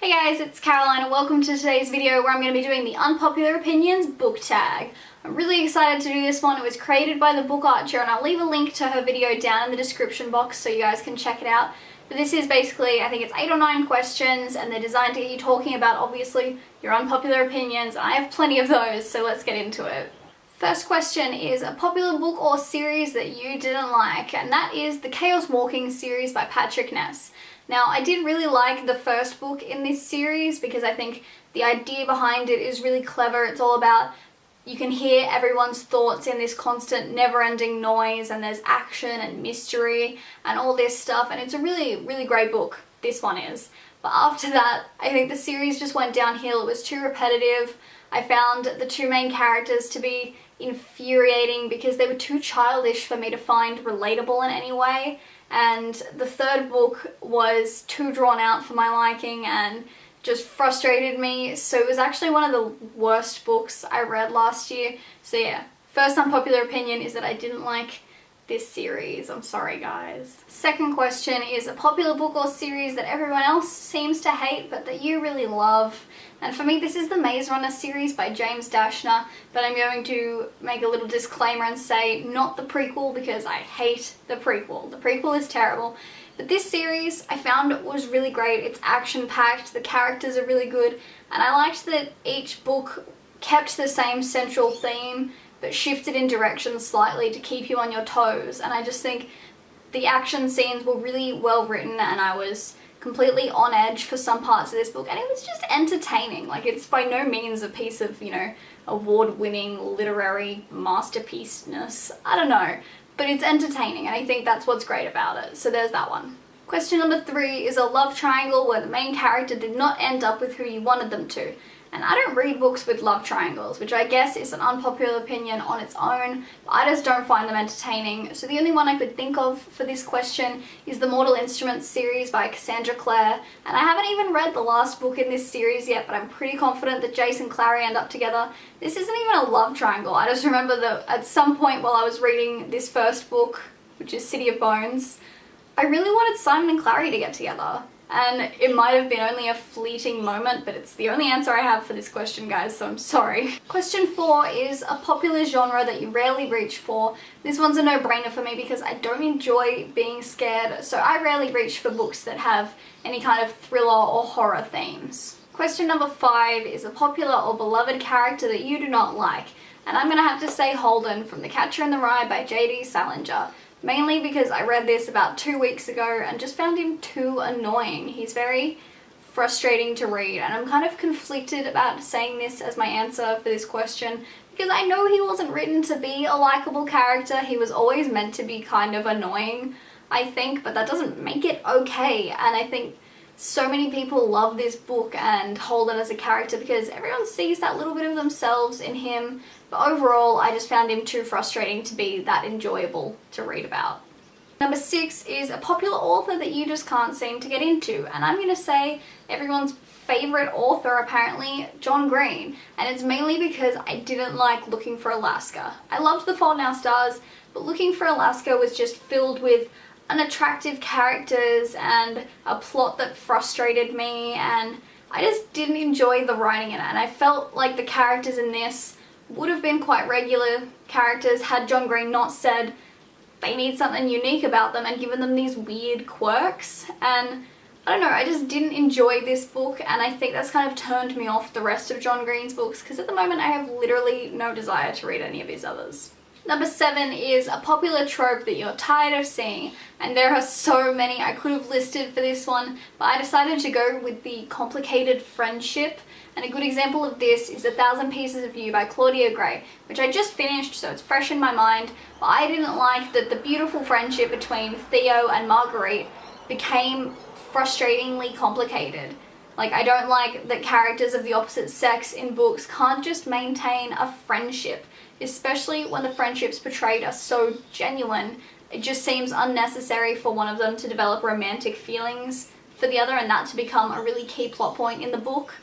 Hey guys, it's Caroline and welcome to today's video where I'm going to be doing the Unpopular Opinions book tag. I'm really excited to do this one. It was created by the Book Archer and I'll leave a link to her video down in the description box so you guys can check it out. But this is basically, I think it's 8 or 9 questions and they're designed to get you talking about, obviously, your unpopular opinions. I have plenty of those, so let's get into it. First question is a popular book or series that you didn't like, and that is the Chaos Walking series by Patrick Ness. Now, I did really like the first book in this series because I think the idea behind it is really clever. It's all about you can hear everyone's thoughts in this constant never-ending noise, and there's action and mystery and all this stuff, and it's a really, really great book. This one is. But after that, I think the series just went downhill. It was too repetitive. I found the two main characters to be infuriating because they were too childish for me to find relatable in any way. And the third book was too drawn out for my liking and just frustrated me. So it was actually one of the worst books I read last year. So yeah, first unpopular opinion is that I didn't like this series. I'm sorry guys. Second question is a popular book or series that everyone else seems to hate but that you really love. And for me, this is the Maze Runner series by James Dashner, but I'm going to make a little disclaimer and say not the prequel because I hate the prequel. The prequel is terrible. But this series I found was really great. It's action-packed, the characters are really good, and I liked that each book kept the same central theme but shifted in direction slightly to keep you on your toes. And I just think the action scenes were really well written and I was completely on edge for some parts of this book, and it was just entertaining. Like, it's by no means a piece of, award-winning literary masterpiece-ness. I don't know, but it's entertaining and I think that's what's great about it. So there's that one. Question number 3 is a love triangle where the main character did not end up with who you wanted them to. And I don't read books with love triangles, which I guess is an unpopular opinion on its own, but I just don't find them entertaining. So the only one I could think of for this question is the Mortal Instruments series by Cassandra Clare. And I haven't even read the last book in this series yet, but I'm pretty confident that Jace and Clary end up together. This isn't even a love triangle. I just remember that at some point while I was reading this first book, which is City of Bones, I really wanted Simon and Clary to get together. And it might have been only a fleeting moment, but it's the only answer I have for this question, guys, so I'm sorry. Question 4 is a popular genre that you rarely reach for. This one's a no-brainer for me because I don't enjoy being scared, so I rarely reach for books that have any kind of thriller or horror themes. Question number 5 is a popular or beloved character that you do not like. And I'm going to have to say Holden from The Catcher in the Rye by J.D. Salinger. Mainly because I read this about 2 weeks ago and just found him too annoying. He's very frustrating to read, and I'm kind of conflicted about saying this as my answer for this question because I know he wasn't written to be a likable character. He was always meant to be kind of annoying, I think, but that doesn't make it okay. And I think so many people love this book and Holden as a character because everyone sees that little bit of themselves in him. But overall, I just found him too frustrating to be that enjoyable to read about. Number 6 is a popular author that you just can't seem to get into. And I'm going to say everyone's favorite author, apparently, John Green. And it's mainly because I didn't like Looking for Alaska. I loved The Fault in Our Stars, but Looking for Alaska was just filled with unattractive characters and a plot that frustrated me, and I just didn't enjoy the writing in it. And I felt like the characters in this would have been quite regular characters had John Green not said they need something unique about them and given them these weird quirks. And I don't know, I just didn't enjoy this book, and I think that's kind of turned me off the rest of John Green's books because at the moment I have literally no desire to read any of his others. Number 7 is a popular trope that you're tired of seeing, and there are so many I could have listed for this one, but I decided to go with the complicated friendship. And a good example of this is 1,000 Pieces of You by Claudia Gray, which I just finished, so it's fresh in my mind, but I didn't like that the beautiful friendship between Theo and Marguerite became frustratingly complicated. Like, I don't like that characters of the opposite sex in books can't just maintain a friendship, especially when the friendships portrayed are so genuine. It just seems unnecessary for one of them to develop romantic feelings for the other and that to become a really key plot point in the book.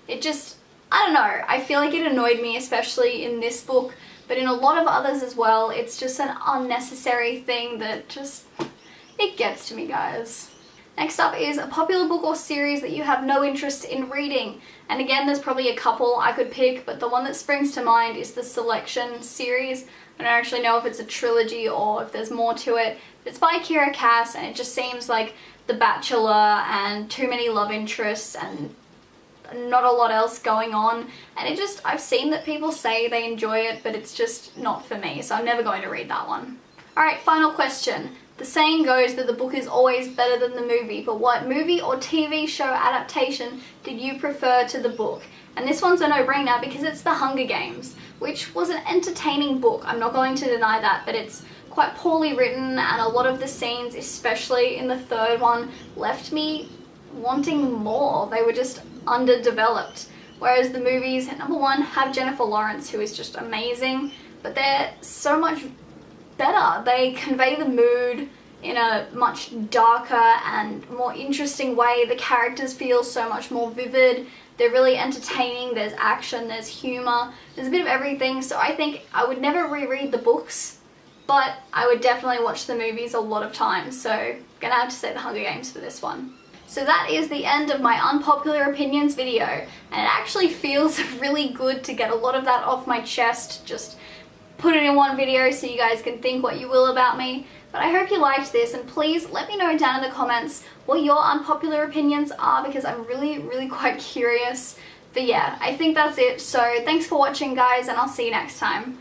It just, I don't know, I feel like it annoyed me, especially in this book, but in a lot of others as well. It's just an unnecessary thing that just, it gets to me, guys. Next up is a popular book or series that you have no interest in reading. And again, there's probably a couple I could pick, but the one that springs to mind is the Selection series. I don't actually know if it's a trilogy or if there's more to it. But it's by Kira Cass, and it just seems like The Bachelor and too many love interests and not a lot else going on. And I've seen that people say they enjoy it, but it's just not for me, so I'm never going to read that one. Alright, final question. The saying goes that the book is always better than the movie, but what movie or TV show adaptation did you prefer to the book? And this one's a no-brainer because it's The Hunger Games, which was an entertaining book. I'm not going to deny that, but it's quite poorly written, and a lot of the scenes, especially in the third one, left me wanting more. They were just underdeveloped. Whereas the movies, number one, have Jennifer Lawrence, who is just amazing, but they're so much better. They convey the mood in a much darker and more interesting way. The characters feel so much more vivid. They're really entertaining. There's action, there's humor, there's a bit of everything. So I think I would never reread the books, but I would definitely watch the movies a lot of times. So gonna have to say The Hunger Games for this one. So that is the end of my unpopular opinions video, and it actually feels really good to get a lot of that off my chest, just put it in one video so you guys can think what you will about me. But I hope you liked this, and please let me know down in the comments what your unpopular opinions are, because I'm really quite curious. But yeah, I think that's it. So thanks for watching, guys, and I'll see you next time.